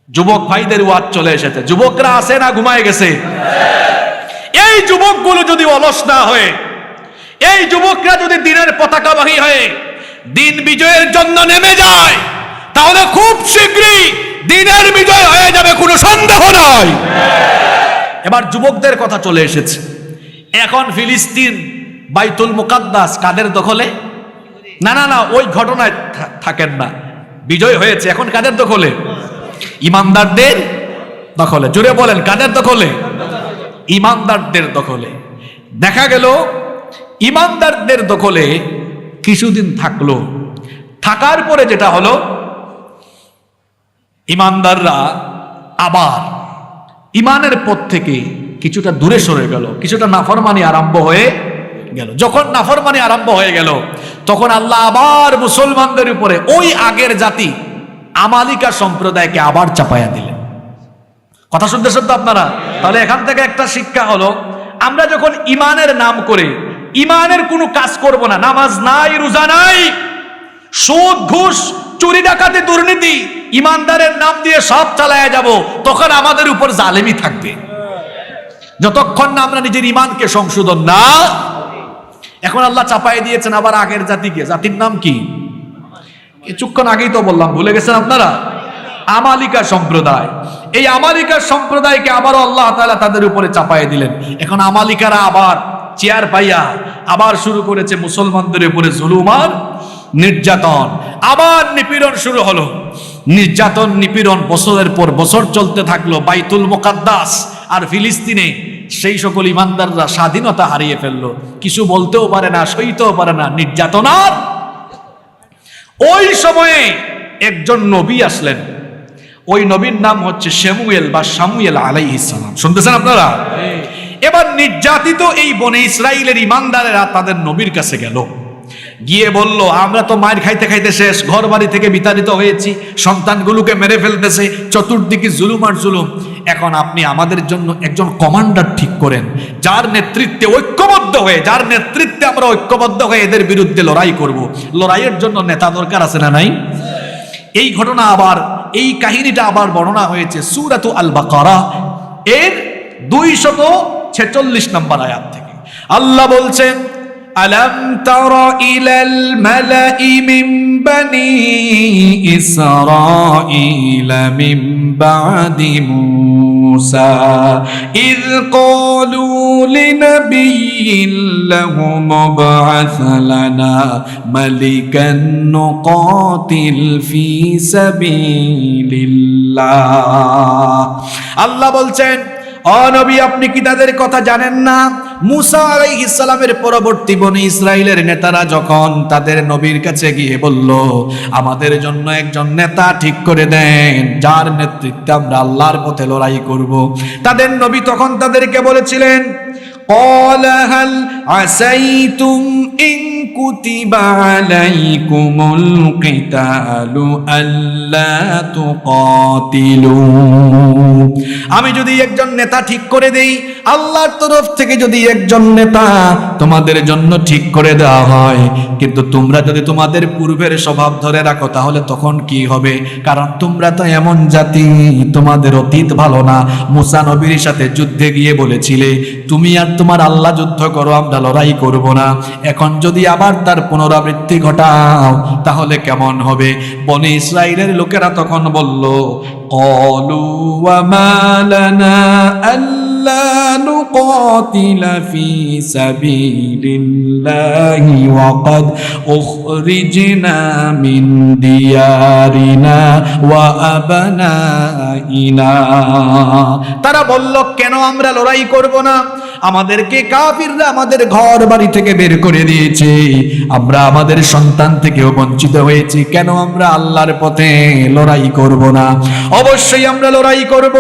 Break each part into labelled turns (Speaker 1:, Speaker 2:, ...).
Speaker 1: যুবক ভাইদের ওয়াজ চলে এসেছে। যুবকরা আছে না ঘুমায় গেছে? এই যুবকগুলো যদি অলস না হয়ে, এই যুবকরা যদি দিনের পতাকাবাহী হয়ে দিন বিজয়ের জন্য নেমে যায়, তাহলে খুব শীঘ্রই দিনের বিজয় হয়ে যাবে, কোনো সন্দেহ নাই। এবার যুবকদের কথা চলে এসেছে। এখন ফিলিস্তিন বাইতুল মুকাদ্দাস কাদের দখলে? না না না, ওই ঘটনায় থাকেন না। বিজয় হয়েছে, এখন কাদের দখলে? ইমানদারদের দখলে। জোরে বলেন, কাদের দখলে? ইমানদারদের দখলে। দেখা গেল ইমানদারদের দখলে কিছুদিন থাকলো। থাকার পরে যেটা হলো, ইমানদাররা আবার ইমানের পথ থেকে কিছুটা দূরে সরে গেল, কিছুটা নাফরমানি আরম্ভ হয়ে গেল। যখন নাফরমানি আরম্ভ হয়ে গেল, তখন আল্লাহ আবার মুসলমানদের উপরে ওই আগের জাতি আমালিকা সম্প্রদায়কে আবার চাপাইয়া দিলেন। কথা শুনতে শুনতে আপনারা, তাহলে এখান থেকে একটা শিক্ষা হলো, আমরা যখন ইমানের নাম করে ইমানের কোনো কাজ করব না, নামাজ নাই, রোজা নাই, সুদ ঘুষ চুরি ডাকাতি দুর্নীতি ইমানদারের নাম দিয়ে সব চালায়া যাব, তখন আমাদের উপর জালেমি থাকবে, যতক্ষণ না আমরা নিজের ইমানকে সংশোধন না। এখন আল্লাহ চাপাই দিয়েছেন আবার আগের জাতিকে। জাতির নাম কি? কিছুক্ষণ আগেই তো বললাম, ভুলে গেছেন আপনারা? আমালিকা সম্প্রদায়। এই আমালিকা সম্প্রদায়কে আবারও আল্লাহ তাআলা তাদের উপরে চাপাই দিলেন। এখন আমালিকারা আবার চেয়ার পাইয়া আবার শুরু করেছে মুসলমানদের উপরে জুলুম আর নির্যাতন। আবার নিপীড়ন শুরু হলো। নির্যাতন নিপীড়ন বছরের পর বছর চলতে থাকলো। বাইতুল মুকাদ্দাস আর ফিলিস্তিনে সেই সকল ইমানদাররা স্বাধীনতা হারিয়ে ফেললো। কিছু বলতেও পারে না, সইতেও পারে না, নির্যাতন। আর ওই সময়ে একজন নবী আসলেন। ওই নবীর নাম হচ্ছে শামুয়েল বা শামুয়েল আলাইহিস সালাম। শুনতেছেন আপনারা? এবার নির্যাতিত এই বনে ইসরাইলের ইমানদারেরা তাদের নবীর কাছে গেল, গিয়ে বলল, আমরা তো মায়ের খাইতে খাইতে শেষ, ঘর বাড়ি থেকে বিতাড়িত হয়েছি, সন্তানগুলোকে মেরে ফেলতেছে, চতুর্দিকে জুলুম আর জুলুম। এখন আপনি আমাদের জন্য একজন কমান্ডার ঠিক করেন, যার নেতৃত্বে ঐক্যবদ্ধ হয়ে, যার নেতৃত্বে আমরা ঐক্যবদ্ধ হয়ে এদের বিরুদ্ধে লড়াই করব। লড়াইয়ের জন্য নেতা দরকার আছে না নাই? এই ঘটনা আবার, এই কাহিনীটা আবার বর্ণনা হয়েছে সূরাতু আল বাকারা এর 246 নম্বর আয়াত থেকে। আল্লাহ বলছেন, আলাম তারা ইলাল মালাই মিন বানি ইসরাঈল মিন বাদি মূসা ইয ক্বালু লিনাবিয়্যিন লাহুম ইবআথ লানা মালিকান নুকাতিল ফি সাবিলিল্লাহ। আল্লাহ বলছেন, ও নবী, আপনি কি তাদের কথা জানেন না? মুসা আলাইহিস সালামের পরবর্তী বনি ইসরাইলের নেতারা যখন তাদের নবীর কাছে গিয়ে বলল, আমাদের জন্য একজন নেতা ঠিক করে দেন, যার নেতৃত্বে আমরা আল্লাহর পথে লড়াই করব। তাদের নবী তখন তাদেরকে বলেছিলেন, قال هل عسيتم إن كتب عليكم القتال ألا تقاتلوا। আমি যদি একজন নেতা ঠিক করে দেই, আল্লাহর তরফ থেকে যদি একজন নেতা তোমাদের জন্য ঠিক করে দেওয়া হয়, কিন্তু তোমরা যদি তোমাদের পূর্বের স্বভাব ধরে রাখো, তাহলে তখন কি হবে? কারণ তোমরা তো এমন জাতি, তোমাদের অতীত ভালো না। মুসা নবীর সাথে যুদ্ধে গিয়ে বলেছিলে, তুমি আর তোমার আল্লাহ যুদ্ধ করো, আমরা লড়াই করব না। এখন যদি আবার তার পুনরাবৃত্তি ঘটাও, তাহলে কেমন হবে? বনি ইসরাইলের লোকেরা তখন বলল, ক্বালু ওয়া মা লানা আল্লা নুকাতিলা ফি সাবিলিল্লাহি ওয়া ক্বাদ উখরিজনা মিন দিয়ারিনা ওয়া আবনাইনা। তারা বলল, কেন আমরা লড়াই করব না? আমাদেরকে কাফিররা আমাদের ঘর বাড়ি থেকে বের করে দিয়েছে, আমরা আমাদের সন্তান থেকেও বঞ্চিত হয়েছি, কেন আমরা আল্লাহর পথে লড়াই করব না? অবশ্যই আমরা লড়াই করব।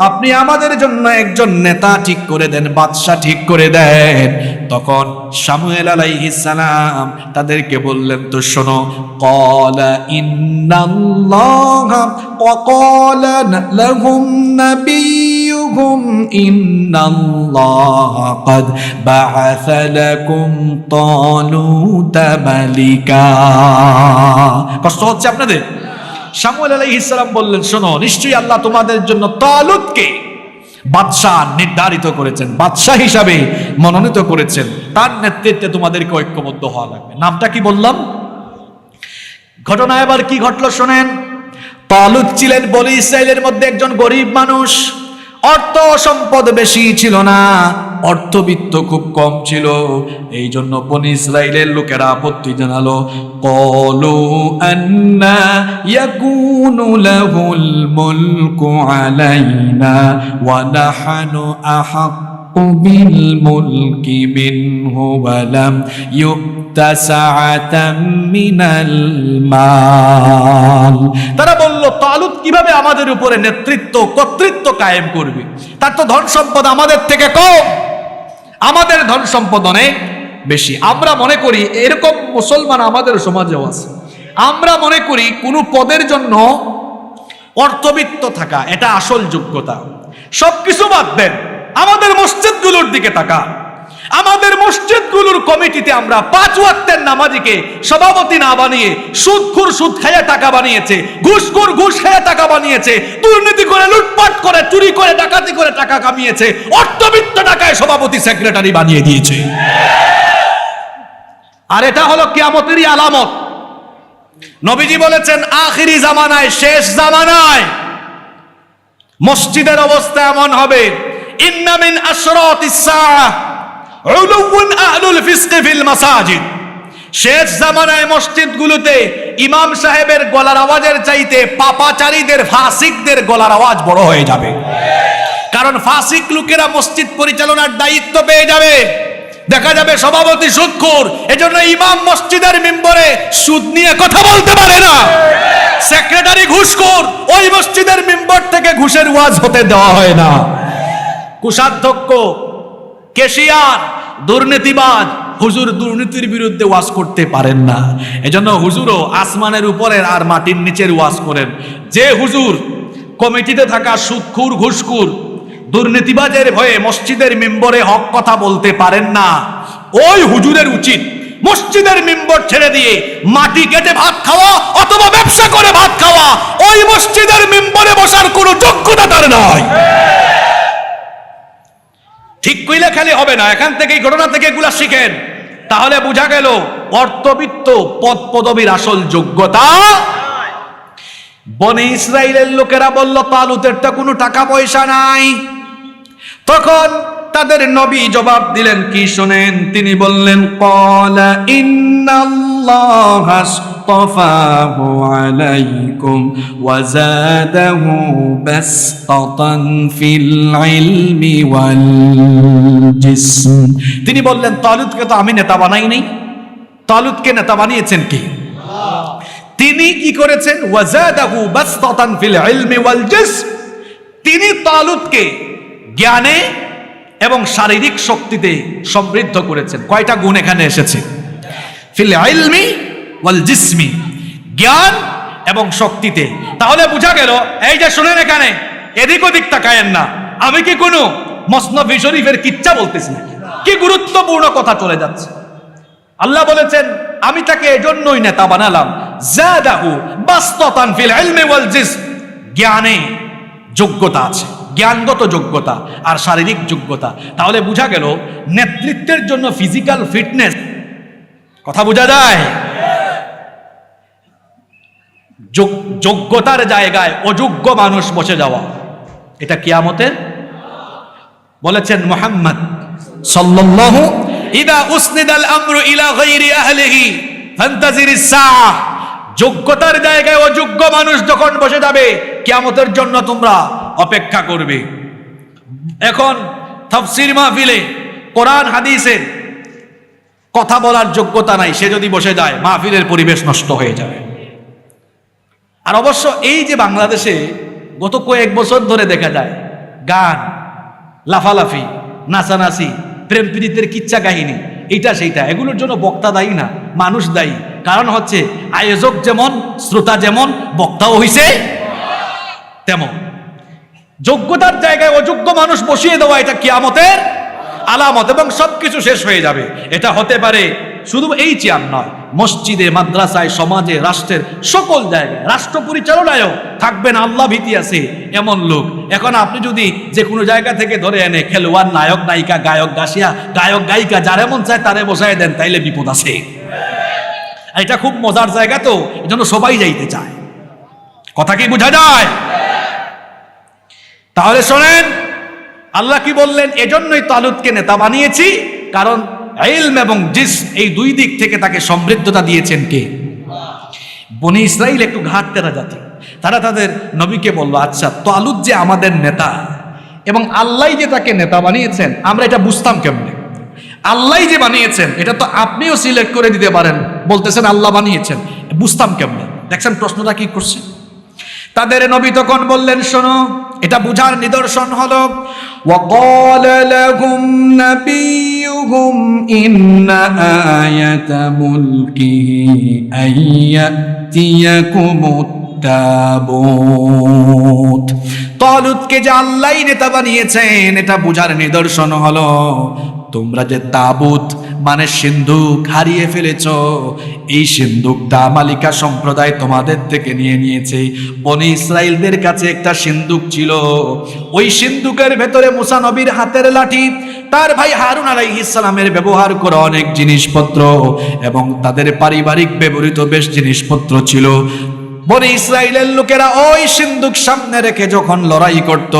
Speaker 1: আপনি আমাদের জন্য একজন নেতা ঠিক করে দেন, বাদশা ঠিক করে দেন। তখন শামুয়েল আলাইহিস সালাম তাদেরকে বললেন, তো শোনো, ক্বালা ইন্নাল্লাহা ওয়া ক্বালা লাহুম নাবিয়্যুহুম ইন্নাল্লাহা ক্বাদ বা'আসা লাকুম তালুতা মালিকা। কষ্ট হচ্ছে আপনাদের? শামুয়েল আলাইহিস সালাম বললেন, শোনো, নিশ্চয়ই আল্লাহ তোমাদের জন্য তালুতকে বাদশাহ নির্ধারিত করেছেন, বাদশাহ হিসাবে মনোনীত করেছেন, তার নেতৃত্বে তোমাদেরকে ঐক্যবদ্ধ হওয়া লাগবে। নামটা কি বললাম? ঘটনা এবার কি ঘটলো শোনেন। তালুত ছিলেন বনি ইসরাইলের মধ্যে একজন গরিব মানুষ। অর্থ সম্পদ বেশি ছিল না, অর্থবিত্ত খুব কম ছিল। এই জন্য বনি ইসরাইলের লোকেরা আপত্তি জানালো, ক্বালু আন্না ইয়াকুনু লাহুল মুলকু আলাইনা ওয়া নাহনু আহাক্কু বিল মুলকি মিনহু ওয়া লাম ইউতা সাআতাম মিনাল মাল। তারা বলল, তালুত কিভাবে আমাদের উপরে নেতৃত্ব কর্তৃত্ব কায়েম করবে? তার তো ধন সম্পদ আমাদের থেকে কম, আমাদের ধন সম্পদ অনেক বেশি। আমরা মনে করি, এরকম মুসলমান আমাদের সমাজেও আছে, আমরা মনে করি কোন পদের জন্য অর্থবিত্ত থাকা এটা আসল যোগ্যতা। সবকিছু বাদ দেন, আমাদের মসজিদগুলোর দিকে তাকা। আমাদের মসজিদগুলোর কমিটিতে আমরা 5 ওয়াক্তের নামাজিকে সভাপতি না বানিয়ে সুদখোর সুদ খাইয়া টাকা বানিয়েছে, ঘুষখোর ঘুষ খাইয়া টাকা বানিয়েছে, দুর্নীতি করে লুটপাট করে চুরি করে ডাকাতি করে টাকা কামিয়েছে, অর্থবিত্ত টাকায় সভাপতি সেক্রেটারি বানিয়ে দিয়েছে। আর এটা হলো কিয়ামতেরই আলামত। নবীজি বলেছেন, আখিরি জামানায়, শেষ জামানায় মসজিদের অবস্থা এমন হবে, ইন্না মিন আশরাতিস সাআহ উলুউন আহলুল ফিসক ফিল মাসাজিদ। শেষ জামানায় মসজিদগুলোতে ইমাম সাহেবের গলার আওয়াজের চাইতে পাপাচারীদের, ফাসিকদের গলার আওয়াজ বড় হয়ে যাবে। কারণ ফাসিক লোকেরা মসজিদ পরিচালনার দায়িত্ব পেয়ে যাবে। দেখা যাবে সভাপতি সুদখোর, এজন্য ইমাম মসজিদের মিম্বরে সুদ নিয়ে কথা বলতে পারে না। সেক্রেটারি ঘুষখোর, ওই মসজিদের মিম্বর থেকে ঘুষের ওয়াজ হতে দেওয়া হয় না। কোষাধ্যক্ষ, কেশিয়ার, দুর্নীতিবাজ, হুজুর দুর্নীতির বিরুদ্ধে ওয়াজ করতে পারেন না। এজন্য হুজুরও আসমানের উপরের আর মাটির নিচের ওয়াজ করেন। যে হুজুর কমিটিতে থাকা সুদখোর, ঘুষখোর, দুর্নীতিবাজের ভয়ে মসজিদের মিম্বরে হক কথা বলতে পারেন না, ওই হুজুরের উচিত মসজিদের মিম্বর ছেড়ে দিয়ে মাটি কেটে ভাত খাওয়া অথবা ব্যবসা করে ভাত খাওয়া। ওই মসজিদের মিম্বরে বসার কোনো যোগ্যতা তার নাই। ঠিক কইলে খালি হবে না, এখান থেকে এই ঘটনা থেকে এগুলা শিখেন। তাহলে বোঝা গেল অর্থবিত্ত পদ পদবীর আসল যোগ্যতা। বনি ইসরাইলের লোকেরা বলল, তালুতের তো কোনো টাকা পয়সা নাই। তখন তাদের নবী জবাব দিলেন কি শোনেন। তিনি বললেন, ক্বালা ইন্নাল্লাহা আসতাফাহু আলাইকুম ওয়া যাদাহু বাসতাতান ফিল ইলমি ওয়াল জিসম। তিনি বললেন, তালুতকে তো আমি নেতা বানাই নাই। তালুতকে নেতা বানিয়েছেন কি? তিনি কি করেছেন? ওয়া যাদাহু বাসতাতান ফিল ইলমি ওয়াল জিসম। তিনি তালুতকে জ্ঞানে এবং শারীরিক শক্তিতে সমৃদ্ধ করেছেন। কয়টা গুণ এখানে এসেছে? ফিল ইলমি ওয়াল জিসমি, জ্ঞান এবং শক্তিতে। তাহলে বোঝা গেল, এই যে শুনেন এখানে এদিক ওদিক তাকায়েন না, আমি কি কোনো মসনবী শরীফের কিচ্ছা বলতেছি না, কি গুরুত্বপূর্ণ কথা চলে যাচ্ছে। আল্লাহ বলেছেন, আমি তাকে এজন্যই নেতা বানালাম, যাদাহু বাসতাতান ফিল ইলমি ওয়াল জিসম, জ্ঞানে যোগ্যতা আছে, জ্ঞানগত যোগ্যতা আর শারীরিক যোগ্যতা। তাহলে বোঝা গেল নেতৃত্বের জন্য ফিজিক্যাল ফিটনেস, কথা বোঝা যায়। যোগ্যতার জায়গায় অযোগ্য মানুষ বসে যাওয়া, এটা কিয়ামতের। বলেছেন মুহাম্মদ সাল্লাল্লাহু, ইদা উসনিদাল আমরু ইলা গায়রি আহলিহি ফান্তাজিরিস সাআহ। যোগ্যতার জায়গায় অযোগ্য মানুষ যখন বসে যাবে, কিয়ামতের জন্য তোমরা অপেক্ষা করবে। এখন তাফসীর মাহফিলে কোরআন হাদিসের কথা বলার যোগ্যতা নাই, সে যদি বসে যায় মাহফিলের পরিবেশ নষ্ট হয়ে যাবে। আর অবশ্য এই যে বাংলাদেশে গত কয়েক বছর ধরে দেখা যায় গান, লাফালাফি, নাচানাচি, প্রেম প্রীতির কিচ্ছা কাহিনী, এইটা সেইটা, এগুলোর জন্য বক্তা দায়ী না, মানুষ দায়ী। কারণ হচ্ছে আয়োজক যেমন, শ্রোতা যেমন, বক্তাও হইছে তেমন। যোগ্যতার জায়গায় অযোগ্য মানুষ বসিয়ে দেওয়া, এটা কিয়ামতের আলামত, এবং সবকিছু শেষ হয়ে যাবে। এটা হতে পারে শুধু এই চেয়ার নয়, মসজিদে, মাদ্রাসায়, সমাজে, রাষ্ট্রের সকল জায়গায় রাষ্ট্র পরিচালনায়ও থাকবেন আল্লাহ ভীতি আছে এমন লোক। এখন আপনি যদি যে কোনো জায়গা থেকে ধরে এনে খেলোয়াড়, নায়ক, নায়িকা, গায়ক, গায়িকা যার এমন চায় তারে বসায় দেন, তাইলে বিপদ আছে। এটা খুব মজার জায়গা, তো এজন্য সবাই যাইতে চায়। কথা কি বোঝা যায়? তাহলে শোনেন, আল্লাহ কি বললেন? এজন্যই তালুতকে নেতা বানিয়েছি, কারণ ইলম এবং জিসম এই দুই দিক থেকে তাকে সমৃদ্ধতা দিয়েছেন কে? বনি ইসরাইল একটু ঘাটতেরা জাতি, তারা তাদের নবীকে বলল, আচ্ছা তালুত যে আমাদের নেতা এবং আল্লাহ যে তাকে নেতা বানিয়েছেন, আমরা এটা বুঝতাম কেমনে? আল্লাহ যে বানিয়েছেন এটা তো আপনিও সিলেক্ট করে দিতে পারেন, বলতেছেন আল্লাহ বানিয়েছেন, বুঝতাম কেমনে? দেখছেন প্রশ্নটা কি করছে? তাদের নবী তখন বললেন, শোনো, এটা বুঝার নিদর্শন হলো, وَقَالَ لَهُمْ نَبِيُّهُمْ إِنَّ آيَةَ مُلْكِهِ أَن يَأْتِيَكُمُ التَّابُوتُ। তালুতকে যে আল্লাহ নেতা বানিয়েছেন এটা বুঝার নিদর্শন হলো, তোমরা যে তাবুত মানে সিন্ধুক হারিয়ে ফেলেছ, এই সিন্ধুকটা মালিকা সম্প্রদায় তোমাদের থেকে নিয়ে নিয়েছে। বনি ইসরাইলদের কাছে একটা সিন্ধুক ছিল, ওই সিন্ধুকের ভেতরে মুসা নবীর হাতের লাঠি, তার ভাই হারুন আলাইহিস সালামের ব্যবহার করা অনেক জিনিসপত্র এবং তাদের পারিবারিক ব্যবহৃত বেশ জিনিসপত্র ছিল। বনি ইসরাইলের লোকেরা ওই সিন্ধুক সামনে রেখে যখন লড়াই করত,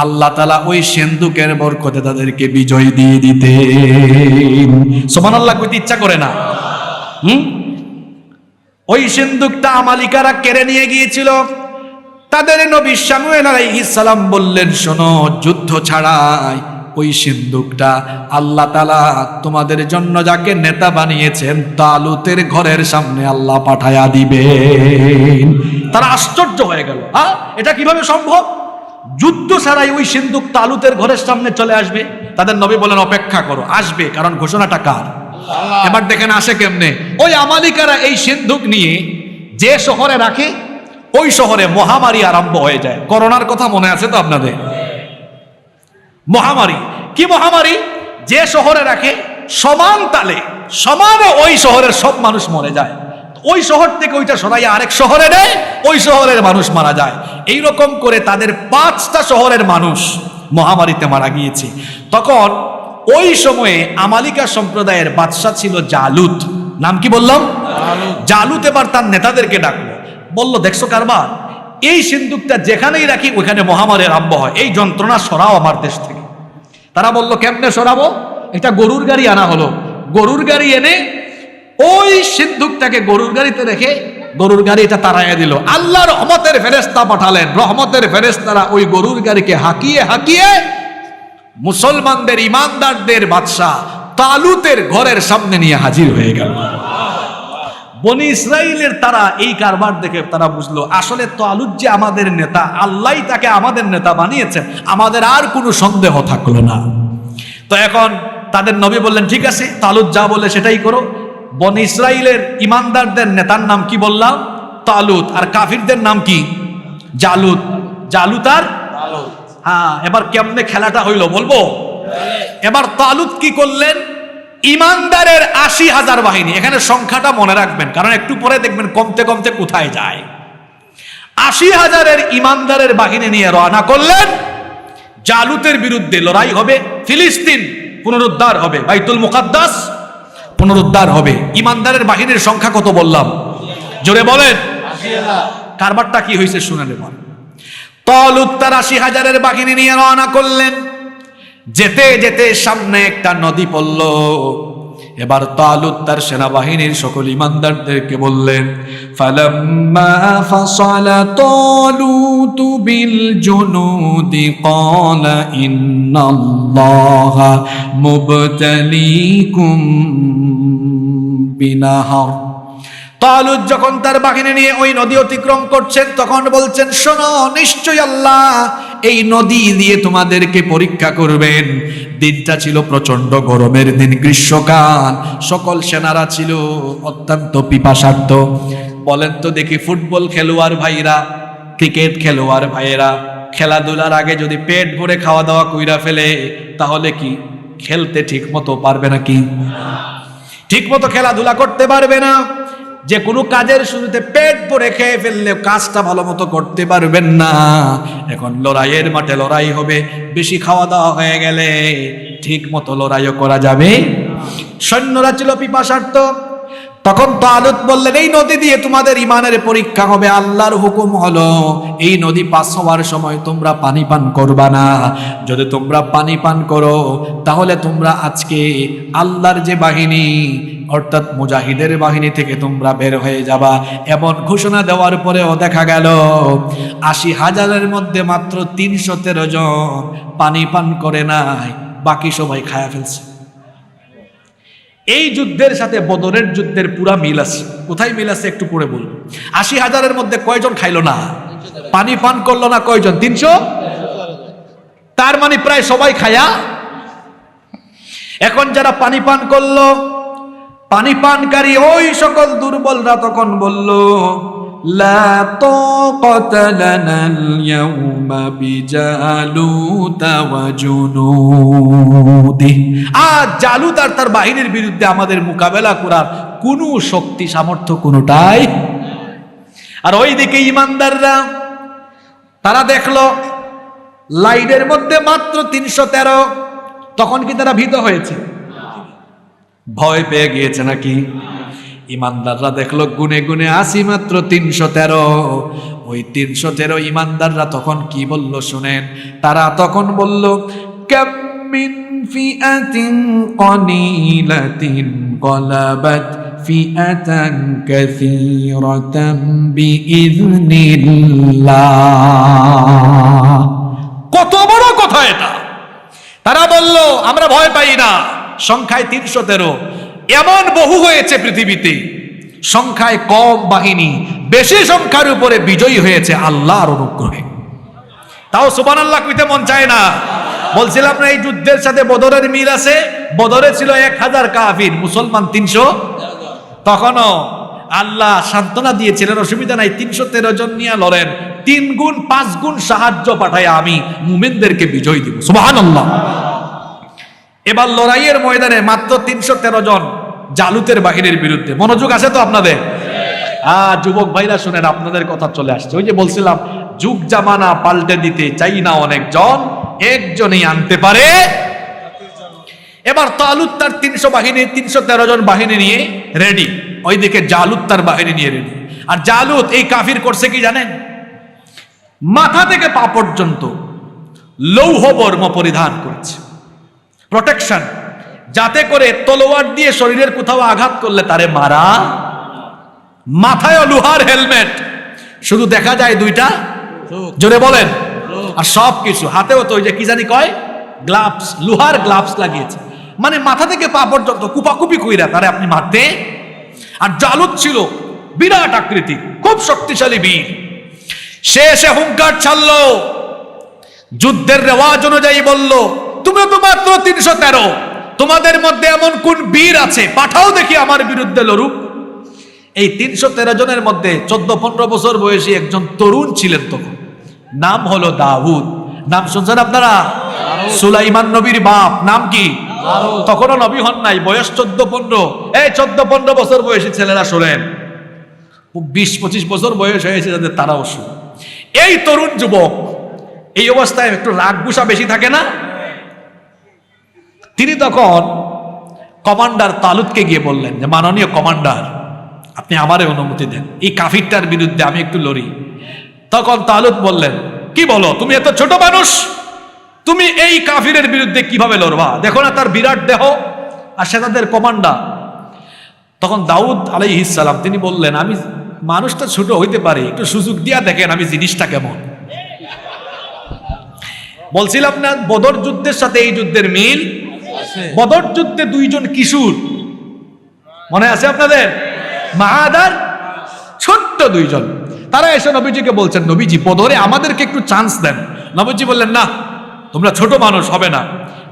Speaker 1: আল্লাহ তাআলা ওই সিন্ধুকের বরকতে তাদেরকে বিজয় দিয়ে দিতেন। সুবহানাল্লাহ কইতে ইচ্ছা করে না? ওই সিন্ধুকটা আমালিকারা কেড়ে নিয়ে গিয়েছিল। তাদের নবী শামুয়েল আলাইহিস সালাম বললেন, শোনো, যুদ্ধ ছাড়াই ওই সিন্ধুকটা আল্লাহ তাআলা তোমাদের জন্য যাকে নেতা বানিয়েছেন তালুতের ঘরের সামনে আল্লাহ পাঠায়া দিবেন। তারা আশ্চর্য হয়ে গেল, এটা কিভাবে সম্ভব? যুদ্ধ ছাড়াই ওই সিন্ধুক তালুতের ঘরের সামনে চলে আসবে? তাদের নবী বলেন, অপেক্ষা করো, আসবে, কারণ ঘোষণাটা কার? এবার দেখেন আসে কেমনে। ওই আমালিকারা এই সিন্ধুক নিয়ে যে শহরে রাখে, ওই শহরে মহামারী আরম্ভ হয়ে যায়। করোনার কথা মনে আছে তো আপনাদের? মহামারী কি মহামারী? যে শহরে রাখে সমান তালে সমানে ওই শহরের সব মানুষ মরে যায়। ওই শহর থেকে ওইটা সরাইয়া আরেক শহরে নেয়, ওই শহরের মানুষ মারা যায়। এইরকম করে তাদের 5টা শহরের মানুষ মহামারীতে মারা গিয়েছে। তখন ওই সময়ে আমালিকা সম্প্রদায়ের বাদশা ছিল জালুত। নাম কি বললাম? জালুত। এবার তার নেতাদেরকে ডাকলো, বলল, দেখছো কারবার, এই সিন্ধুকটা যেখানেই রাখি ওইখানে মহামারী আরম্ভ হয়, এই যন্ত্রণা সরাও আমার দেশ থেকে। তারা বলল, কেমনে সরাবো? এটা গরুর গাড়ি আনা হলো। গরুর গাড়ি এনে ওই সিন্ধুকটাকে গরুর গাড়িতে রেখে গরুর গাড়িটা তাড়াইয়া দিল। আল্লাহ রহমতের ফেরেশতা পাঠালেন, রহমতের ফেরেশতারা ওই গরুর গাড়িকে হাঁকিয়ে হাঁকিয়ে মুসলমানদের, ইমানদারদের বাদশা তালুতের ঘরের সামনে নিয়ে হাজির হয়ে গেল। বনি ইসরাইলের তারা এই কারবার দেখে তারা বুঝলো, আসলে তালুত যে আমাদের নেতা, আল্লাহ তাকে আমাদের নেতা বানিয়েছেন, আমাদের আর কোনো সন্দেহ থাকলো না। তো এখন তাদের নবী বললেন, ঠিক আছে, তালুত যা বলে সেটাই করো। বনি ইসরাইলের ইমানদারদের নেতার নাম কি বললাম? তালুত। আর কাফিরদের নাম কি? জালুত। জালুত আর তালুত। হ্যাঁ, এবার কেমনে খেলাটা হইলো বলবো? এবার তালুত কি করলেন? ইমানদারের 80,000 বাহিনী, এখানে সংখ্যাটা মনে রাখবেন, কারণ একটু পরে দেখবেন কমতে কমতে কোথায় যায়। 80,000 ইমানদারের বাহিনী নিয়ে রওনা করলেন। জালুতের বিরুদ্ধে লড়াই হবে, ফিলিস্তিন পুনরুদ্ধার হবে, বাইতুল মুকাদ্দাস পুনরুদ্ধার হবে। ইমানদারের বাহিনীর সংখ্যা কত বললাম? জোরে বলেন। কারবারটা কি হয়েছে শুনে নেব। তালুত তার 80,000 বাহিনী নিয়ে রওনা করলেন। যেতে যেতে সামনে একটা নদী পড়ল। এবার তালুত তার সেনাবাহিনীর সকল ইমানদারদেরকে বললেন, ফালাম্মা ফাসালা তালুতু বিল জুনুদি ক্বালা ইন্নাল্লাহা মুবতালিকুম বিনাহার। তালুত যখন তার বাহিনী নিয়ে ওই নদী অতিক্রম করছেন, তখন বলছেন, শোনো, নিশ্চয়ই আল্লাহ এই নদী দিয়ে তোমাদেরকে পরীক্ষা করবেন। দিনটা ছিল প্রচন্ড গরমের দিন, গ্রীষ্মকাল। সকল সেনারা ছিল অত্যন্ত পিপাসার্থ। বলেন তো দেখি, ফুটবল খেলোয়াড় ভাইরা, ক্রিকেট খেলোয়াড় ভাইয়েরা খেলাধুলার আগে যদি পেট ভরে খাওয়া দাওয়া কইরা ফেলে, তাহলে কি খেলতে ঠিক মতো পারবে নাকি? ঠিক মতো খেলাধুলা করতে পারবে না, যে কোনো কাজের শুরুতে পেট ভরে খেয়ে ফেললে কাজটা ভালো মতো করতে পারবেন না। এখন লড়াইয়ের মাঠে লড়াই হবে, বেশি খাওয়া দাওয়া হয়ে গেলে ঠিক মতো লড়াইও করা যাবে। সৈন্যরা ছিল পিপাসার্থ। তখন তালুত বললেন, এই নদী দিয়ে তোমাদের ইমানের পরীক্ষা হবে। আল্লাহর হুকুম হলো এই নদী পাস হওয়ার সময় তোমরা পানি পান করবা না। যদি তোমরা পানি পান করো তাহলে তোমরা আজকে আল্লাহর যে বাহিনী অর্থাৎ মুজাহিদের বাহিনী থেকে তোমরা বের হয়ে যাবা। এমন ঘোষণা দেওয়ার পরেও দেখা গেল ৮০,০০০-এর মধ্যে মাত্র ৩১৩ জন পানি পান করে নাই, বাকি সবাই খায়া ফেলছে। এই যুদ্ধের সাথে বদরের যুদ্ধের পুরা মিল আছে। কোথায় মিল আছে একটু পরে বলবো। ৮০,০০০-এর মধ্যে কয়জন খাইলো না, পানি পান করলো না? কয়জন? ৩০০। তার মানে প্রায় সবাই খায়া। এখন যারা পানি পান করলো, পানি পানকারী ওই সকল দুর্বলরা তখন বলল, লা তাকাতা লানাল ইয়াউমা বিজালুতা ওয়া জুনুদিহি। আজ জালুত আর তার বাহিনীর বিরুদ্ধে আমাদের মোকাবেলা করার কোনো শক্তি সামর্থ্য কোনোটাই। আর ওইদিকে ইমানদাররা তারা দেখলো লাইনের মধ্যে মাত্র ৩১৩। তখন কি তারা ভীত হয়েছে? ভয় পেয়ে গিয়েছে নাকি? ইমানদাররা দেখলো গুনে গুনে আসি মাত্র ৩১৩। ওই ৩১৩ ইমানদাররা তখন কি বলল শুনেন। তারা তখন বলল, কাম মিন ফিআতিন কলিলাতিন গলাবাত ফিআতান কাসীরাতান বিইযনিল্লাহ। কত বড় কথা এটা! তারা বলল, আমরা ভয় পাই না। সংখ্যায় ৩১৩, এমন বহু হয়েছে পৃথিবীতে, সংখ্যায় কম বাহিনী বেশি সংখ্যার উপরে বিজয়ী হয়েছে আল্লাহর অনুগ্রহে। তাও সুবহানাল্লাহ কইতে মন চায় না। বলছিলাম না এই যুদ্ধের সাথে বদরের মিল আছে। বদরে ছিল ১০০০ কাফির, মুসলমান ৩০০। তখনও আল্লাহ সান্ত্বনা দিয়েছিলেন, অসুবিধা নাই, ৩১৩ জন নিয়ে লড়েন, ৩ গুণ ৫ গুণ সাহায্য পাঠায় আমি মুমিনদেরকে বিজয় দিব। সুবহানাল্লাহ। এবার লড়াইয়ের ময়দানে মাত্র ৩১৩ জন জালুতের বাহিনীর বিরুদ্ধে। মনোযোগ আছে তো আপনাদের? যুবক ভাইরা শুনেন, আপনাদের কথা চলে আসছে। ওই যে বলছিলাম, যুগ জামানা পাল্টে দিতে চাই না অনেকজন, একজনই আনতে পারে। এবার তালুত তার ৩১৩ জন বাহিনী নিয়ে রেডি, ওইদিকে জালুত তার বাহিনী নিয়ে রেডি। আর জালুত এই কাফির করছে কি জানেন? মাথা থেকে পা পর্যন্ত লৌহ বর্ম পরিধান করেছে, প্রোটেকশন, যাতে করে তলোয়ার দিয়ে শরীরের কোথাও আঘাত করলে তারে মারা। মাথায় লোহার হেলমেট, শুধু দেখা যায় দুইটা, জোরে বলেন। আর সব কিছু হাতেও তো ওই যে কি জানি কয়, গ্লাভস, লোহার গ্লাভস লাগিয়েছে। মানে মাথা থেকে পা পর্যন্ত কুপাকুপি কইরা তারে আপনি মারতে। আর জালুত ছিল বিরাট আকৃতি, খুব শক্তিশালী বীর। সে এসে হুঙ্কার ছাড়লো, যুদ্ধের রেওয়াজ অনুযায়ী বলল, তুমি তো মাত্র ৩১৩, তোমাদের মধ্যে এমন কোন বীর আছে, পাঠাও দেখি আমার বিরুদ্ধে লড়ুক। এই ৩১৩ জনের মধ্যে ১৪-১৫ বছর বয়সী একজন তরুণ ছিলেন তখন, নাম হলো দাউদ। নাম শুনছেন আপনারা? সুলাইমান নবীর বাপ। নাম কি? তখনও নবী হন নাই, বয়স ১৪-১৫। এই ১৪-১৫ বছর বয়সী ছেলেরা শোনেন, ২০-২৫ বছর বয়স হয়েছে যাদের, তারাও শুন। এই তরুণ যুবক এই অবস্থায় একটু রাগ গুসা বেশি থাকে না? তিনি তখন কমান্ডার তালুতকে গিয়ে বললেন যে, মাননীয় কমান্ডার, আপনি আমারে অনুমতি দেন, এই কাফিরটার বিরুদ্ধে আমি একটু লড়ি। তখন তালুত বললেন, কি বলো, তুমি এত ছোট মানুষ, তুমি এই কাফিরের বিরুদ্ধে কিভাবে লড়বা? দেখো না তার বিরাট দেহ, আর সে তাদের কমান্ডার। তখন দাউদ আলাইহিস সালাম তিনি বললেন, আমি মানুষটা ছোট হইতে পারি, একটু সুযোগ দিয়া দেখেন আমি জিনিসটা কেমন। বলছিলাম না বদর যুদ্ধের সাথে এই যুদ্ধের মিল। বদর যুদ্ধে 2 জন কিশোর, মনে আছে আপনাদের? মাআদ আর ছোট্ট 2 জন, তারা এসে নবীজিকে বলছেন, নবীজি বদরে আমাদেরকে একটু চান্স দেন। নবীজি বললেন, না, তোমরা ছোট মানুষ, হবে না।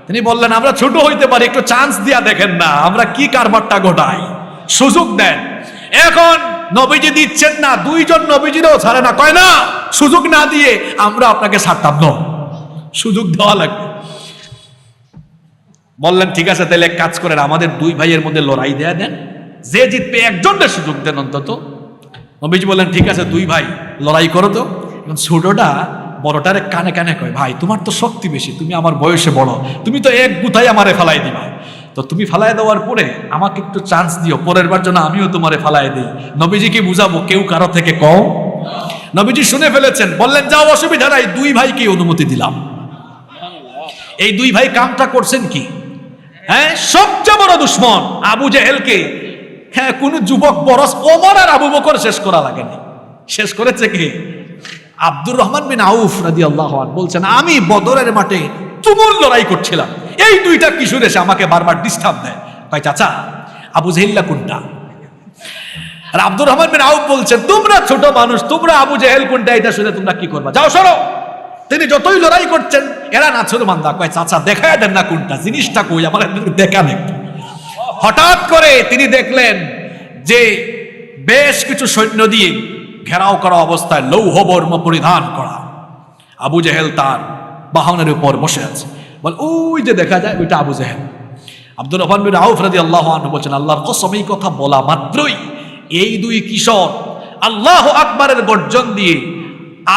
Speaker 1: তিনি বললেন, আমরা ছোট হইতে পারি, একটু চান্স দিয়া দেখেন না আমরা কি কারবারটা ঘটাই, সুযোগ দেন। এখন নবীজি দিচ্ছেন না, 2 জন নবীজিরও ছাড়ে না, কয় না, সুযোগ না দিয়ে আমরা আপনাকে ছাড়তাম না, সুযোগ দেওয়া লাগবে। বললেন ঠিক আছে, তাহলে এক কাজ করেন, আমাদের দুই ভাইয়ের মধ্যে লড়াই দেয়া দেন, যে জিতবে একজনের সুযোগ দেন অন্তত। নবীজি বললেন ঠিক আছে, দুই ভাই লড়াই করো তো। ছোটটা বড়টারে কানে কানে কয়, ভাই তোমার তো শক্তি বেশি, তুমি আমার বয়সে বড়, তুমি তো এক গুতায় আমারে ফালাই দিবা, তো তুমি ফালাই দেওয়ার পরে আমাকে একটু চান্স দিও, পরের বার জন্য আমিও তোমারে ফালাই দিই। নবীজিকে বুঝাবো কেউ কারো থেকে কম। নবীজি শুনে ফেলেছেন, বললেন যাও, অসুবিধা নাই, দুই ভাইকে অনুমতি দিলাম। এই দুই ভাই কামটা করছেন কি? হ্যাঁ, সবচেয়ে বড় দুশ্মন আবু জেহেলকে, হ্যাঁ, কোন যুবক বরস ওমর আর আবু বকর শেষ করা লাগেনি, শেষ করেছে কি? আব্দুর রহমান বিন আউফ রাদিয়াল্লাহু আনহু বলছেন, আমি বদরের মাঠে তুমুল লড়াই করছিলাম, এই দুইটা কিশোর এসে আমাকে বারবার ডিস্টার্ব দেয়, কয় চাচা আবু জেহেল্লা কোনটা? আর আব্দুর রহমান বিন আউফ বলছেন, তোমরা ছোট মানুষ, তোমরা আবু জেহেল কোনটা এটা শুনে তোমরা কি করবা, যাও সরো। তিনি যতই লড়াই করছেন এরা নাছর বান্দা, কয় চাচা দেখায় দেন না কোনটা, জিনিসটা কই, আমার দেখান একটু। হঠাৎ করে তিনি দেখলেন যে বেশ কিছু সৈন্য দিয়ে ঘেরাও করা অবস্থায়, লৌহ বর্ম পরিধান করা আবু জেহেল তার বাহনের উপর বসে আছে। বল ওই যে দেখা যায় ওইটা আবু জেহেল। আব্দুর রহমান বিন আউফ রাদিয়াল্লাহু আনহু বলেন, আল্লাহর কসম, এই কথা বলা মাত্রই এই দুই কিশোর আল্লাহু আকবারের গর্জন দিয়ে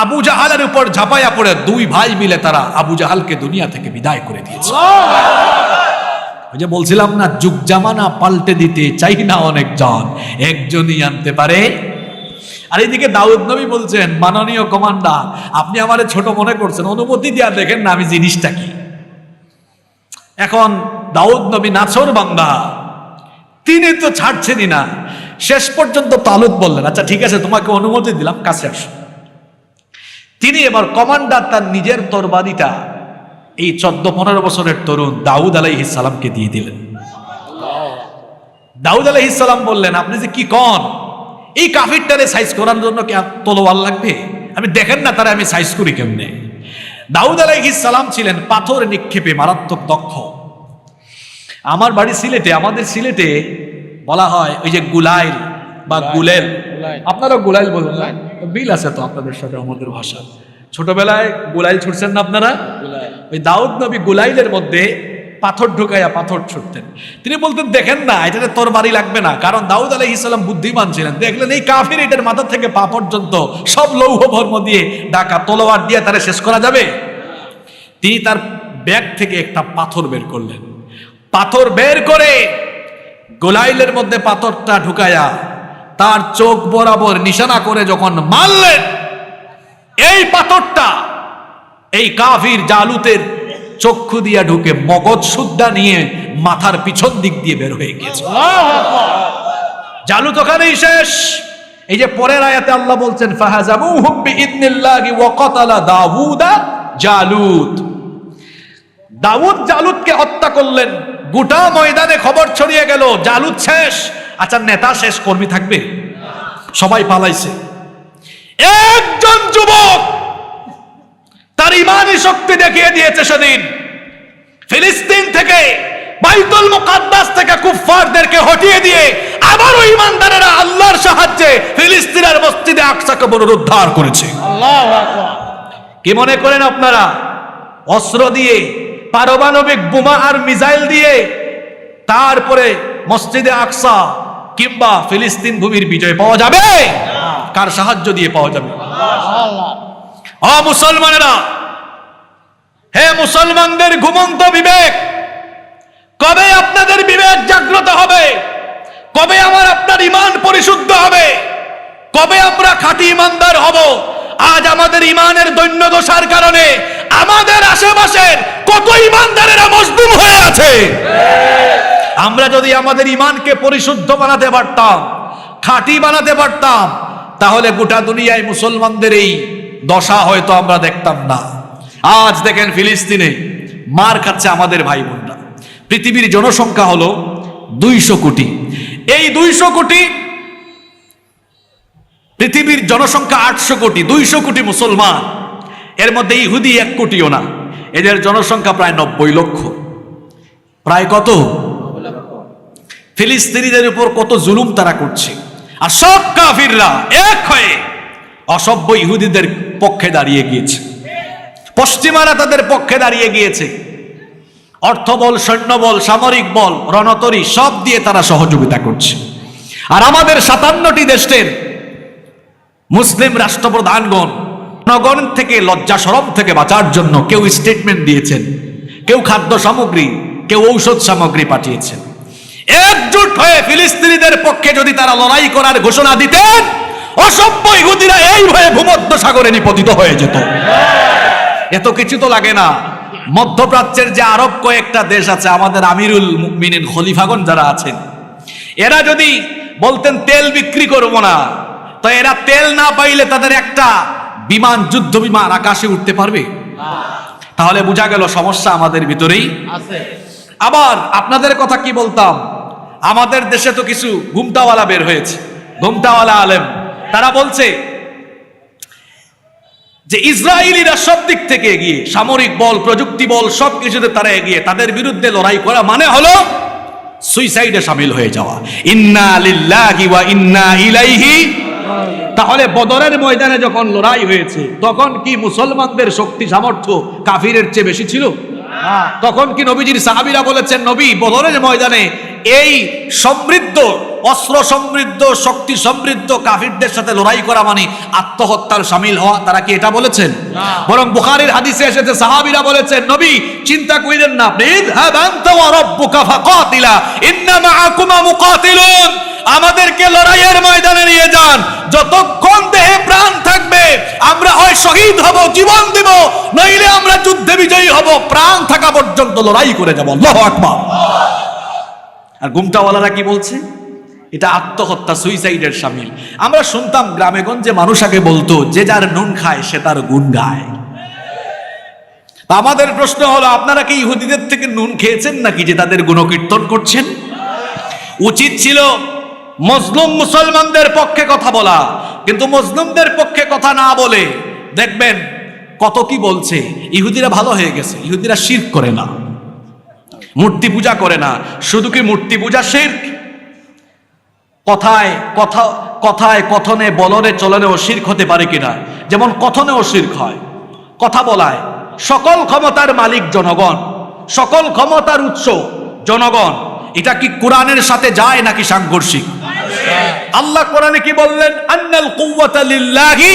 Speaker 1: আবু জাহালের উপর ঝাঁপাইয়া পড়ে দুই ভাই মিলে তারা আবু জাহালকে দুনিয়া থেকে বিদায় করে দিয়েছে। ওই যে বলছিলাম না, যুগ জামানা পাল্টে দিতে চাই না অনেক জন, একজনই আনতে পারে। আর এইদিকে দাউদ নবী বলছেন, মাননীয় কমান্ডার, আপনি আমারে ছোট মনে করছেন, অনুমতি দিয়া দেখেন না আমি জিনিসটা কি। এখন দাউদ নবী নাছর বান্দা, তিনি তো ছাড়ছেনই না। শেষ পর্যন্ত তালুত বললেন, আচ্ছা ঠিক আছে, তোমাকে অনুমতি দিলাম, কাছে আসো। তিনি এবার কমান্ডার তার নিজের তরবারিটা এই 14-15 বছরের তরুণ দাউদ আলাইহিস সালামকে দিয়ে দিলেন। দাউদ আলাইহিস সালাম বললেন, আপনি যে কি কন, এই কাফিরটারে সাইজ করার জন্য কি তলোয়ার লাগবে? আমি দেখেন না তারা আমি সাইজ করি কেমনে। দাউদ আলাইহিস সালাম ছিলেন পাথর নিক্ষেপে মারাত্মক দক্ষ। আমার বাড়ি সিলেটে, আমাদের সিলেটে বলা হয় ওই যে গুলাইল বা গুলেল, আপনারা গুলাইল বলুন না, বিল আছে তো আপনাদের সাথে আমাদের ভাষা। ছোটবেলায় গুলাইল ছুটছেন না আপনারা? ওই দাউদ নবী গুলাইলের মধ্যে পাথর ঢুকাইয়া পাথর ছুটতেন। তিনি বলতেন দেখেন না, এটাতে তোর বাড়ি লাগবে না, কারণ দাউদ আলাইহিস সালাম বুদ্ধিমান ছিলেন। দেখলেন এই কাফির এটার মাথা থেকে পা পর্যন্ত সব লৌহ বর্ম দিয়ে ঢাকা, তলোয়ার দিয়ে তারা শেষ করা যাবে? তিনি তার ব্যাগ থেকে একটা পাথর বের করলেন, পাথর বের করে গোলাইলের মধ্যে পাথরটা ঢুকায়া তার চোখ বরাবর নিশানা করে যখন মারলেন, এই পাথরটা এই কাফির জালুতের চক্ষু দিয়া ঢুকে মগজ সুদ্ধা নিয়ে মাথার পিছন দিক দিয়ে বের হয়ে গেছে। জালুত ওখানেই শেষ। এই যে পরের আয়াতে আল্লাহ বলছেন, ফাহাজাবুহুম বিইذনিল্লাহি ওয়া কাতালা দাউদা জালুত। দাউদ জালুতকে হত্যা করলেন, গোটা ময়দানে খবর ছড়িয়ে গেল জালুত শেষ। আচ্ছা, নেতা শেষ, কর্মী থাকবে? সবাই পালাইছে। একজন যুবক তার ইমানি শক্তি দেখিয়ে দিয়েছে সেদিন। ফিলিস্তিন থেকে, বাইতুল মুকাদ্দাস থেকে কুফফারদেরকে হটিয়ে দিয়ে আবারও ঈমানদারেরা আল্লাহর সাহায্যে ফিলিস্তিনের মসজিদে আকসাকে পুনরুদ্ধার করেছে। আল্লাহু আকবার। কি মনে করেন আপনারা, অস্ত্র দিয়ে, পারমাণবিক বোমা আর মিসাইল দিয়ে তারপরে মসজিদে আকসা কিংবা ফিলিস্তিন ভূমির বিজয় পাওয়া যাবে? কার সাহায্য দিয়ে পাওয়া যাবে? ও মুসলমানেরা, হে মুসলমানদের ঘুমন্ত বিবেক, কবে আপনাদের বিবেক জাগ্রত হবে? কবে আমার আপনার ঈমান পরিশুদ্ধ হবে? কবে আমরা খাঁটি ঈমানদার হব? আজ আমাদের ঈমানের দৈন্য দশার কারণে আমাদের আশেপাশের কত ঈমানদারেরা মজলুম হয়ে আছে। আমরা যদি আমাদের ঈমানকে পরিশুদ্ধ বানাতে পারতাম, খাঁটি বানাতে পারতাম, তাহলে গোটা দুনিয়ায় মুসলমানদের এই দশা হয়তো আমরা দেখতাম না। আজ দেখেন ফিলিস্তিনে মার খাচ্ছে আমাদের ভাই বোনরা। পৃথিবীর জনসংখ্যা হলো 200 কোটি। এই 200 কোটি, পৃথিবীর জনসংখ্যা 800 কোটি, 200 কোটি মুসলমান। এর মধ্যে ইহুদি 1 কোটিও না। এদের জনসংখ্যা প্রায় 90 লক্ষ। প্রায় কত? ফিলিস্তিনিদের উপর কত জুলুম তারা করছে। আর সব কাফিররা এক হয়ে অসভ্য ইহুদিদের পক্ষে দাঁড়িয়ে গিয়েছে। পশ্চিমারা তাদের পক্ষে দাঁড়িয়ে গিয়েছে। অর্থবল, সৈন্যবল, সামরিক বল, রণতরী সব দিয়ে তারা সহযোগিতা করছে। আর আমাদের 57টি দেশের মুসলিম রাষ্ট্রপ্রধানগণ জনগণ থেকে লজ্জা শরম থেকে বাঁচার জন্য কেউ স্টেটমেন্ট দিয়েছেন, কেউ খাদ্য সামগ্রী, কেউ ঔষধ সামগ্রী পাঠিয়েছেন। একজোট হয়ে ফিলিস্তিনিদের পক্ষে যদি তারা লড়াই করার ঘোষণা দিতেন, অসভ্য ইহুদিরা এই ভয়ে ভূমধ্য সাগরে নিপতিত হয়ে যেত। এত কিছু তো লাগে না। মধ্যপ্রাচ্যের যে আরব কয়েকটা দেশ আছে, আমাদের আমিরুল মুমিনিন খলিফাগণ যারা আছেন, এরা যদি বলতেন তেল বিক্রি করবো না, তো এরা তেল না পাইলে তাদের একটা বিমান, যুদ্ধ বিমান আকাশে উঠতে পারবে? তাহলে বোঝা গেল সমস্যা আমাদের ভিতরেই আছে। আবার আপনাদের কথা কি বলতাম, আমাদের দেশে তো কিছু ঘুমটাওয়ালা বের হয়েছে, ঘুমটাওয়ালা আলেম। তারা বলছে যে ইসরায়েলিরা সব দিক থেকে এগিয়ে, সামরিক বল, প্রযুক্তি বল, সবকিছুতে তারা এগিয়ে, তাদের বিরুদ্ধে লড়াই করা মানে হলো সুইসাইডে শামিল হয়ে যাওয়া। ইন্না লিল্লাহি ওয়া ইন্না ইলাইহি। তাহলে বদরের ময়দানে যখন লড়াই হয়েছে, তখন কি মুসলমানদের শক্তি সামর্থ্য কাফিরের চেয়ে বেশি ছিল? তখন কি নবীজির সাহাবীরা বলেছেন, নবী বদরের ময়দানে এই সমৃদ্ধ, অস্ত্র সমৃদ্ধ, শক্তি সমৃদ্ধ কাফিরদের সাথে লড়াই করা মানে আত্মহত্যার শামিল হওয়া? তারা কি এটা বলেছেন? বরং বুখারীর হাদিসে এসেছে, সাহাবীরা বলেছেন, নবী চিন্তা কইরেন না, আপনি ইযহাব আনতা ওয়া রাব্বুকা ফাকাতিলা ইন্না মাআকুমা মুকাতিলুন, আমাদেরকে লড়াইয়ের ময়দানে নিয়ে যান, যতক্ষণ দেহে প্রাণ থাকবে আমরা হয় শহীদ হব, জীবন দিব, নইলে আমরা যুদ্ধে বিজয়ী হব, প্রাণ থাকা পর্যন্ত লড়াই করে যাব। আল্লাহু আকবার। আর ঘুমটাওয়ালারা কি বলছে? এটা আত্মহত্যা, সুইসাইডের শামিল। আমরা শুনতাম গ্রামে গঞ্জে মানুষ আগে বলতো, যে যার নুন খায় সে তার গুণ গায়। আমাদের প্রশ্ন হলো, আপনারা কি ইহুদিদের থেকে নুন খেয়েছেন নাকি যে তাদের গুণকীর্তন করছেন? উচিত ছিল মজলুম মুসলমানদের পক্ষে কথা বলা, কিন্তু মজলুমদের পক্ষে কথা না বলে দেখবেন কত কি বলছে। ইহুদিরা ভালো হয়ে গেছে, ইহুদিরা শিরক করে না, মূর্তি পূজা করে না। শুধু কি মূর্তি পূজা শিরক? কথায় কথা, কথায় কথনে বলনে চলনেও শিরক হতে পারে কিনা? যেমন কথনেও শিরক হয়, কথা বলায়। সকল ক্ষমতার মালিক জনগণ, সকল ক্ষমতার উৎস জনগণ। এটা কি কোরআনের সাথে যায় নাকি সাংঘর্ষিক? আল্লাহ কোরআনে কি বললেন? আন্নাল কুওয়াতা লিল্লাহি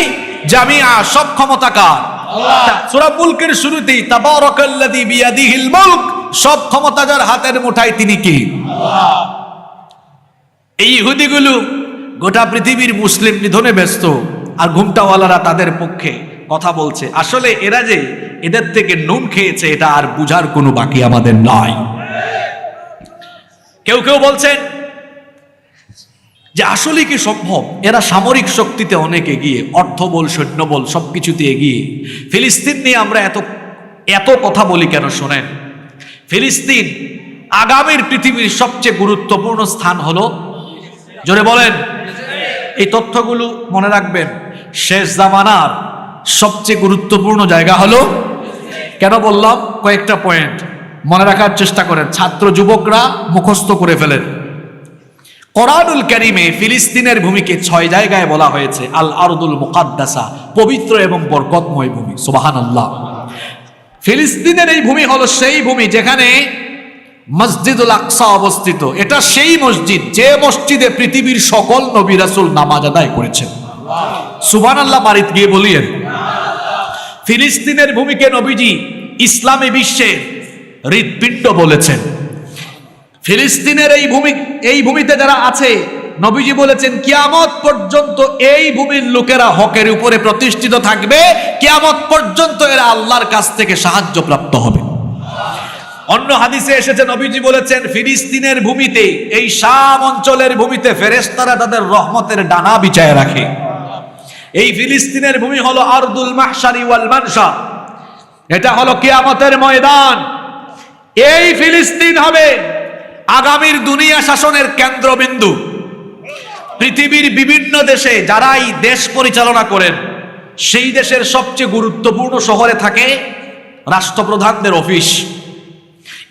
Speaker 1: জামিআ, সব ক্ষমতা কার? আল্লাহ। সূরা মুলকের শুরুতেই তাবারাকাল্লাযী বিয়াদিহিল মুলক, সব ক্ষমতা যার হাতের মুঠায়, তিনি কি? আল্লাহ। এই ইহুদিগুলো গোটা পৃথিবীর মুসলিম নিধনে ব্যস্ত, আর ঘুমটাওয়ালারা তাদের পক্ষে কথা বলছে। আসলে এরা যে এদের থেকে নুন খেয়েছে, এটা আর বুঝার কোনো বাকি আমাদের নাই। কেউ কেউ বলছেন যে আসলে কি সম্ভব, এরা সামরিক শক্তিতে অনেক এগিয়ে, অর্থবল, সৈন্যবল সবকিছুতে এগিয়ে। ফিলিস্তিন নিয়ে আমরা এত কথা বলি কেন? শোনেন, ফিলিস্তিন আগামীর পৃথিবীর সবচেয়ে গুরুত্বপূর্ণ স্থান হলো, জোরে বলেন। এই তথ্যগুলো মনে রাখবেন। শেষ জামানার সবচেয়ে গুরুত্বপূর্ণ জায়গা হলো, কেন বললাম? কয়েকটা পয়েন্ট মনে রাখার চেষ্টা করেন, ছাত্র যুবকরা মুখস্থ করে ফেলেন। কোরআনুল কারীমে ফিলিস্তিনের ভূমিকে 6 জায়গায় বলা হয়েছে আল আরদুল মুকাদ্দাসা, পবিত্র এবং বরকতময় ভূমি। সুবহানাল্লাহ। ফিলিস্তিনের এই ভূমি হলো সেই ভূমি যেখানে মসজিদুল আকসা অবস্থিত। এটা সেই মসজিদ যে মসজিদে পৃথিবীর সকল নবী রাসূল নামাজ আদায় করেছেন। সুবহানাল্লাহ বাড়িত গিয়ে বলিয়েন। ফিলিস্তিনের ভূমিকে নবীজি ইসলামী বিশ্বের হৃৎপিণ্ড বলেছেন। ফিলিস্তিনের এই ভূমিতে যারা আছে, নবীজি বলেছেন কিয়ামত পর্যন্ত এই ভূমির লোকেরা হকের উপরে প্রতিষ্ঠিত থাকবে, কিয়ামত পর্যন্ত এরা আল্লাহর কাছ থেকে সাহায্য প্রাপ্ত হবে। অন্য হাদিসে এসেছে, নবীজি বলেছেন ফিলিস্তিনের ভূমিতে, এই শাম অঞ্চলের ভূমিতে ফেরেশতারা তাদের রহমতের ডানা বিছায় রাখে। এই ফিলিস্তিনের ভূমি হলো আরদুল মাহশারি ওয়াল মানশা, এটা হলো কিয়ামতের ময়দান। এই ফিলিস্তিন হবে আগামীর দুনিয়া শাসনের কেন্দ্রবিন্দু। পৃথিবীর বিভিন্ন দেশে যারা এই দেশ পরিচালনা করেন, সেই দেশের সবচেয়ে গুরুত্বপূর্ণ শহরে থাকে রাষ্ট্রপ্রধানদের অফিস।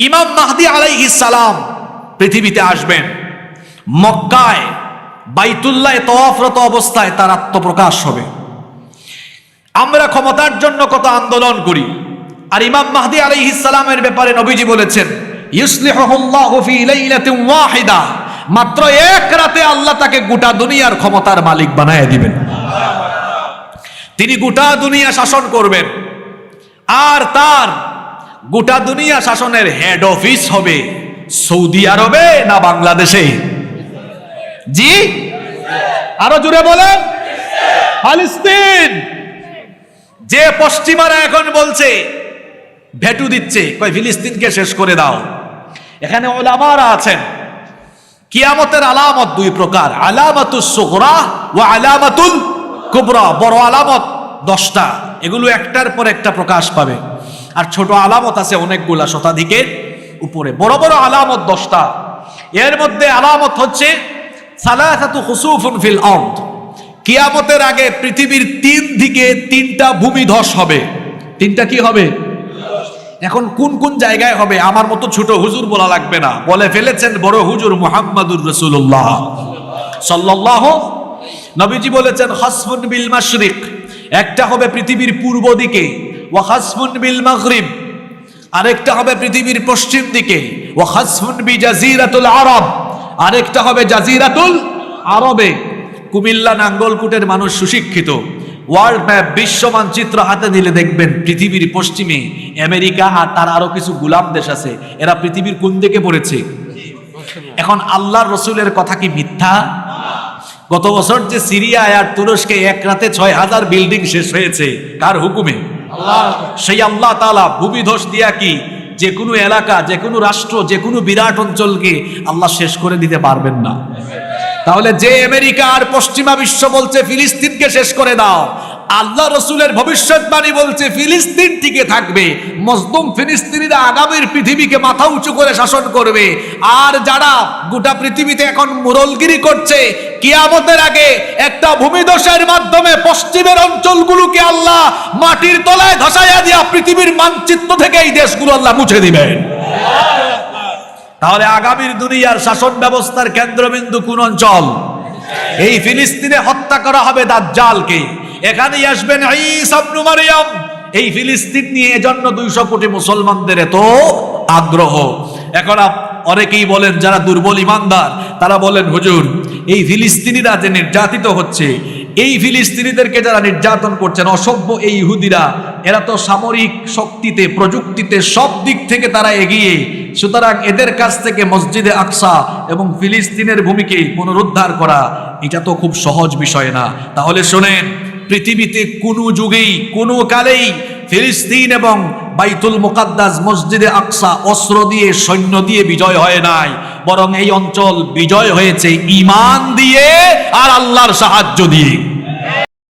Speaker 1: ইমাম মাহদী আলাইহিস সালাম পৃথিবীতে আসবেন। মক্কায় বাইতুল্লাহে তওয়াফরত অবস্থায় তার আত্মপ্রকাশ হবে। আমরা ক্ষমতার জন্য কত আন্দোলন করি, আর ইমাম মাহদী আলাইহিস সালামের ব্যাপারে নবীজি বলেছেন, ইউসলিহুল্লাহু ফি লাইলাতিন ওয়াহিদা, মাত্র এক রাতে আল্লাহ তাকে গোটা দুনিয়ার ক্ষমতার মালিক বানায় দিবেন। তিনি গোটা দুনিয়া শাসন করবেন, আর তার গোটা দুনিয়া শাসনের হেড অফিস হবে সৌদি আরবে না বাংলাদেশে? জি, আরো জোরে বলেন, ফিলিস্তিন। যে পশ্চিমারা এখন বলছে, ভেটু দিচ্ছে, কয় ফিলিস্তিনকে শেষ করে দাও। এখানে ওলামারা আছেন, কিয়ামতের আলামত দুই প্রকার, আলামাতুস সুগরা ওয়া আলামাতুল কুবরা। বড় আলামত 10টা, এগুলো একটার পর একটা প্রকাশ পাবে। আর ছোট আলামত আছে অনেকগুলা, শতাধিকের উপরে। বড় বড় আলামত 10টা। এর মধ্যে আলামত হচ্ছে সালাসাতু খুসুফুন ফিল আরদ। কিয়ামতের আগে পৃথিবীর 3 দিকে 3টা ভূমিধস হবে। 3টা কি হবে? এখন কোন কোন জায়গায় হবে আমার মতো ছোট হুজুর বলা লাগবে না, বলে ফেলেছেন বড় হুজুর মুহাম্মাদুর রাসূলুল্লাহ সাল্লাল্লাহু। নবীজি বলেছেন খাসফুন বিল মাশরিক, একটা হবে পৃথিবীর পূর্ব দিকে, ওয়া খাসফুন বিল মাগরিব, আরেকটা হবে পৃথিবীর পশ্চিম দিকে, ওয়া খাসফুন বি জাজিরাতুল আরব, আরেকটা হবে জাজিরাতুল আরবে। কুমিল্লা নাঙ্গলকোটের মানুষ সুশিক্ষিত, ওয়ার্ল্ড ম্যাপ বিশ্ব মানচিত্র হাতে নিলে দেখবেন পৃথিবীর পশ্চিমে আমেরিকা আর তার আরো কিছু গোলাম দেশ আছে, এরা পৃথিবীর কোন দিকে পড়েছে? এখন আল্লাহর রসুলের কথা কি মিথ্যা? গত বছর যে সিরিয়ায় আর তুরস্কে এক রাতে 6000 বিল্ডিং শেষ হয়েছে, কার হুকুমে? আল্লাহ। সেই আল্লাহ তাআলা ভূমিধস দিয়া কি যে কোনো এলাকা, যে কোনো রাষ্ট্র, যে কোনো বিরাট অঞ্চলকে আল্লাহ শেষ করে দিতে পারবেন না? তাহলে যে আমেরিকা আর পশ্চিমা বিশ্ব বলছে ফিলিস্তিনকে শেষ করে দাও, আল্লাহ রসুলের ভবিষ্যৎবাণী বলছে ফিলিস্তিন টিকে থাকবে, মজলুম ফিলিস্তিনিরা আগামীর পৃথিবীকে মাথা উঁচু করে শাসন করবে। আর যারা গোটা পৃথিবীতে এখন মুরলগিরি করছে, কিয়ামতের আগে একটা ভূমিধসের মাধ্যমে পশ্চিমের অঞ্চলগুলোকে আল্লাহ মাটির তলায় ধসাইয়া দিয়া পৃথিবীর মানচিত্র থেকে এই দেশগুলো আল্লাহ মুছে দিবেন। তাহলে আগামীর দুনিয়ার শাসন ব্যবস্থার কেন্দ্রবিন্দু কোন অঞ্চল? এই ফিলিস্তিনে হত্যা করা হবে দাজ্জালকে, এখানেই আসবেন ঈসা ইবনে মারইয়াম। এই ফিলিস্তিন নিয়ে এজন্য 200 কোটি মুসলমানদের এত আগ্রহ। এখন অনেকেই বলেন, যারা দুর্বল ইমানদার তারা বলেন, হুজুর এই ফিলিস্তিনিরা যে নির্যাতিত হচ্ছে, এই ফিলিস্তিনিদেরকে যারা নির্যাতন করছেন অসভ্য এই ইহুদিরা, এরা তো সামরিক শক্তিতে, প্রযুক্তিতে, সব দিক থেকে তারা এগিয়ে, সুতরাং এদের কাছ থেকে মসজিদে আকসা এবং ফিলিস্তিনের ভূমিকে পুনরুদ্ধার করা এটা তো খুব সহজ বিষয় না। তাহলে শোনেন, পৃথিবীতে কোনো যুগেই কোনো কালেই ফিলিস্তিন এবং বাইতুল মুকাদ্দাস মসজিদে আকসা অস্ত্র দিয়ে, সৈন্য দিয়ে বিজয় হয় নাই, বরং এই অঞ্চল বিজয় হয়েছে ঈমান দিয়ে আর আল্লাহর সাহায্য দিয়ে।